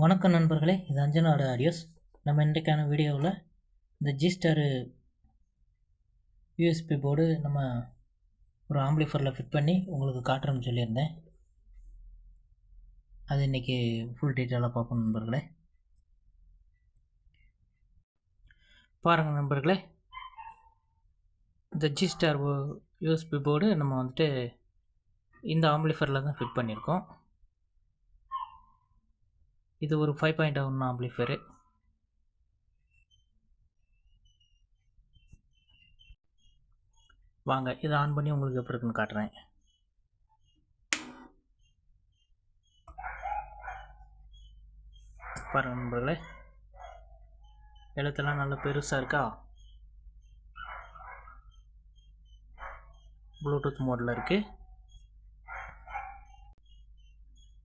வணக்கம் நண்பர்களே, இது அஞ்சனாவோட ஆடியோஸ். நம்ம இன்றைக்கான வீடியோவில் இந்த ஜிஸ்டார் யூஎஸ்பி போர்டு நம்ம ஒரு ஆம்பிளிஃபரில் ஃபிட் பண்ணி உங்களுக்கு காட்டுறோம்னு சொல்லியிருந்தேன். அது இன்றைக்கி ஃபுல் டீட்டெயிலாக பார்ப்போம் நண்பர்களே. பாருங்கள் நண்பர்களே, இந்த ஜிஸ்டார் யூஎஸ்பி போர்டு நம்ம இந்த ஆம்பிளிஃபரில் தான் ஃபிட் பண்ணியிருக்கோம். இது ஒரு 5.1 ஆம்பிளிஃபயரு. வாங்க இதை ஆன் பண்ணி உங்களுக்கு எப்படி இருக்குன்னு காட்டுறேன். பாருங்கள் நண்பர்களே, எழுத்தெல்லாம் நல்லா பெருசாக இருக்கா. ப்ளூடூத் மோடில் இருக்குது.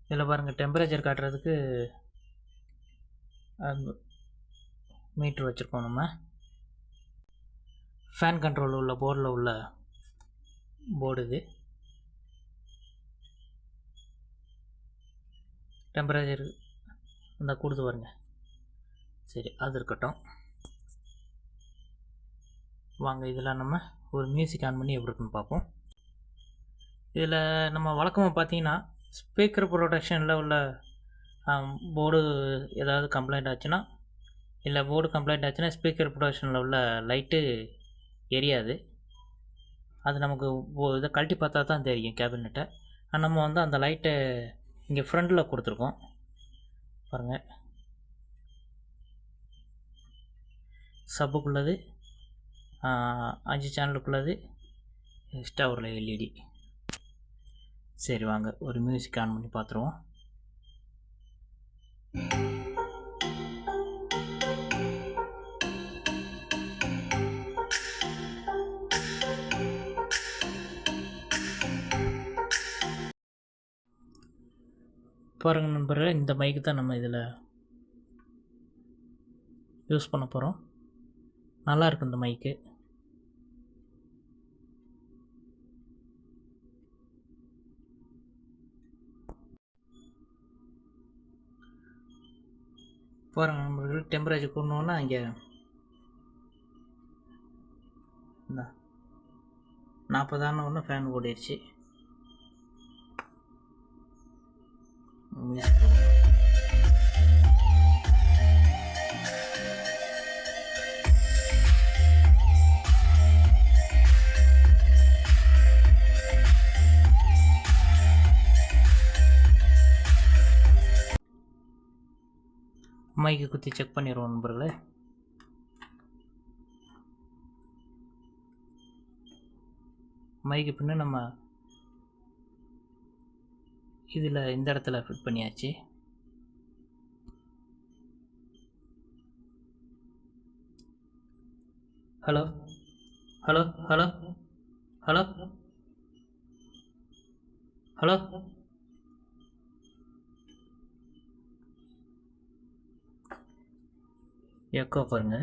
இதில் பாருங்கள், டெம்பரேச்சர் காட்டுறதுக்கு மீட்ரு வச்சுருக்கோம். நம்ம ஃபேன் கண்ட்ரோல் உள்ள போர்டில் உள்ள போர்டு இது. டெம்பரேச்சர் இந்த கொடுத்து பாருங்க. சரி, அது இருக்கட்டும். வாங்க இதில் நம்ம ஒரு மியூசிக் ஆன் பண்ணி எப்படி இருக்குன்னு பார்ப்போம். இதில் நம்ம வழக்கமாக பார்த்தீங்கன்னா ஸ்பீக்கர் ப்ரொடக்ஷனில் உள்ள போர்டு ஏதாவது கம்ப்ளைண்ட் ஆச்சுன்னா, இல்லை போர்டு கம்ப்ளைண்ட் ஆச்சுன்னா ஸ்பீக்கர் ப்ரொடக்ஷனில் உள்ள லைட்டு எரியாது. அது நமக்கு இதை கழட்டி பார்த்தா தான் தெரியும் கேபினெட்டை. நம்ம அந்த லைட்டை இங்கே ஃப்ரண்டில் கொடுத்துருக்கோம் பாருங்கள். சப்புக்குள்ளது 5 சேனலுக்குள்ளது, எக்ஸ்ட்ரா ஒரு எல்இடி. சரி வாங்க ஒரு மியூசிக் ஆன் பண்ணி பார்த்துருவோம். பாருங்கள் நண்பர்களே, இந்த மைக்கு தான் நம்ம இதில் யூஸ் பண்ண போகிறோம். நல்லாயிருக்கு இந்த மைக்கு. பாருங்கள் நண்பர்கள், டெம்பரேச்சர் கூடணுன்னா இங்கே 40 ஒன்று ஃபேன் ஓடிடுச்சு. மைக்கு குத்தி செக் பண்ணிடுவோம் நண்பர்களே. மைக்கு பின்ன நம்ம இதில் இந்த இடத்துல ஃபிட் பண்ணியாச்சு. Hello hello hello hello hello echo பாருங்க.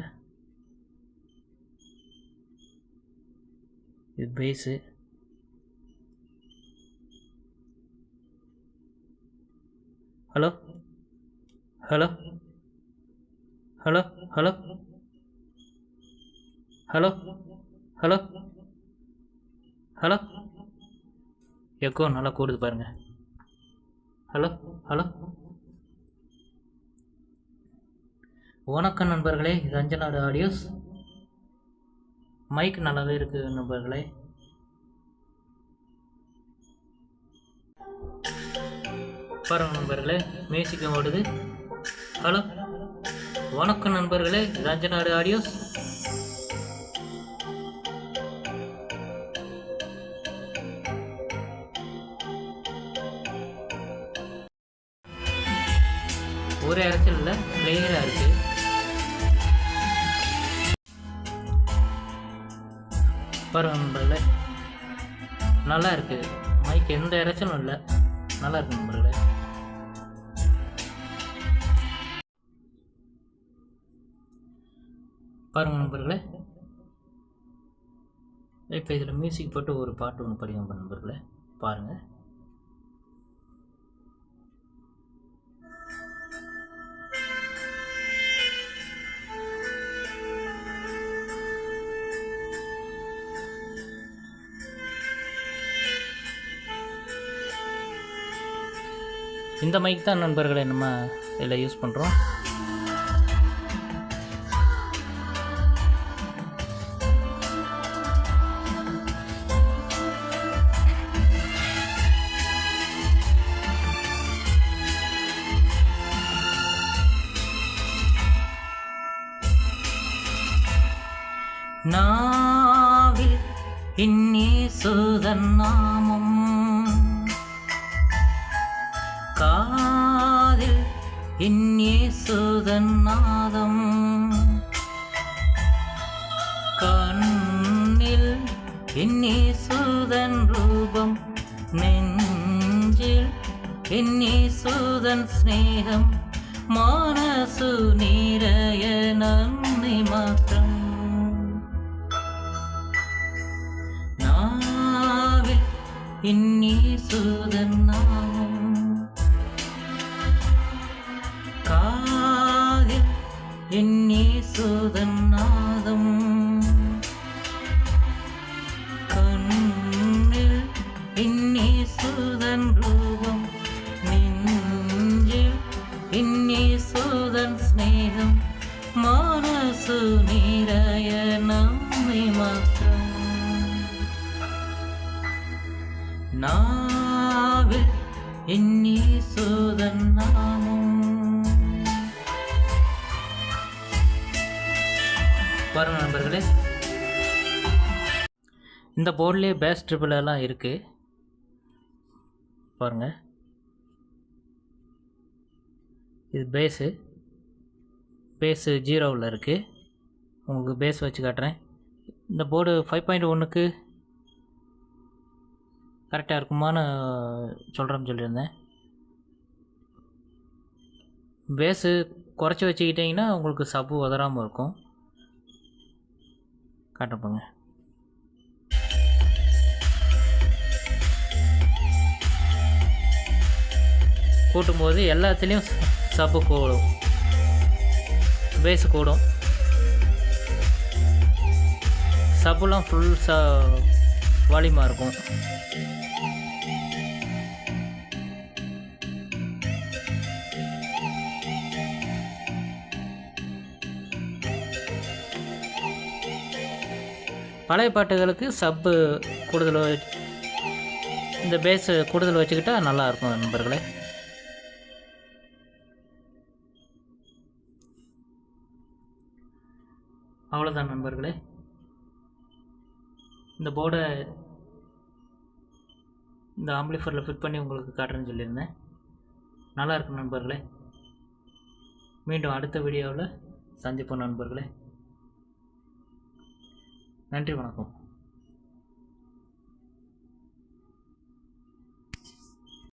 இது bass. Hello hello hello hello hello hello hello echo நல்லா கூடுது பாருங்க. Hello hello. வணக்கம் நண்பர்களே, இது அஞ்சனாவோட ஆடியோஸ். மைக் நல்லாவே இருக்குது நண்பர்களே. பாருங்கள் நண்பர்களே, மியூசிக்கும் ஓடுது. ஹலோ வணக்கம் நண்பர்களே, இது அஞ்சனாவோட ஆடியோஸ். ஒரு இடத்துல இல்லை, கிளியராக இருக்குது. பாருங்கள் நண்பர்களே, நல்லா இருக்குது. மைக் எந்த இறைச்சலும் இல்லை, நல்லா இருக்கு நண்பர்களே. பாருங்கள் நண்பர்களே, இப்போ இதில் மியூசிக் போட்டு ஒரு பாட்டு ஒன்று படிங்க நண்பர்களே. பாருங்கள். இந்த மைக் தான் நண்பர்களே நம்ம இதில் யூஸ் பண்ணுறோம். நாவில் இயேசுவின் நாமம், காதில் இயேசுவின் நாதம், கண்ணில் இயேசுவின் ரூபம், நெஞ்சில் இயேசுவின் ஸ்நேகம், மனசு நிறைய நன்மை மாத்திரம். நாவில் இயேசுவின் நாமம், காதில் இயேசுவின் நாதம், கண்ணில் இயேசுவின் ரூபம், நெஞ்சில் இயேசுவின் ஸ்நேகம், மனசு நிறைய நன்மை மாத்திரம். நாவில் இயேசுவின் நாமம். பாருங்க நண்பர்களே, இந்த போர்ட்லேயே பேஸ் ட்ரிபிள் எல்லாம் இருக்குது பாருங்க. இது பேஸு 0வில் இருக்குது. உங்களுக்கு பேஸ் வச்சு காட்டுறேன். இந்த போர்டு 5.1க்கு கரெக்டாக இருக்குமான்னு சொல்கிறேன்னு சொல்லியிருந்தேன். பேஸு குறைச்சி வச்சுக்கிட்டிங்கன்னா உங்களுக்கு சப்பு உதறாமல் இருக்கும். காட்டப்போங்க. கூட்டும்போது எல்லாத்துலேயும் சப்பு கூடும், பேஸு கூடும். சப்புலாம் ஃபுல் வால்யூமாக இருக்கும். பழைய பாட்டுகளுக்கு சப்பு கூடுதல், இந்த பேஸு கூடுதல் வச்சுக்கிட்டால் நல்லாயிருக்கும் நண்பர்களே. அவ்வளோதான் நண்பர்களே. இந்த போர்டை இந்த ஆம்பிளிஃபயரில் ஃபிட் பண்ணி உங்களுக்கு காட்டுறேன்னு சொல்லியிருந்தேன். நல்லாயிருக்கும் நண்பர்களே. மீண்டும் அடுத்த வீடியோவில் சந்திப்போம் நண்பர்களே. நன்றி, வணக்கம்.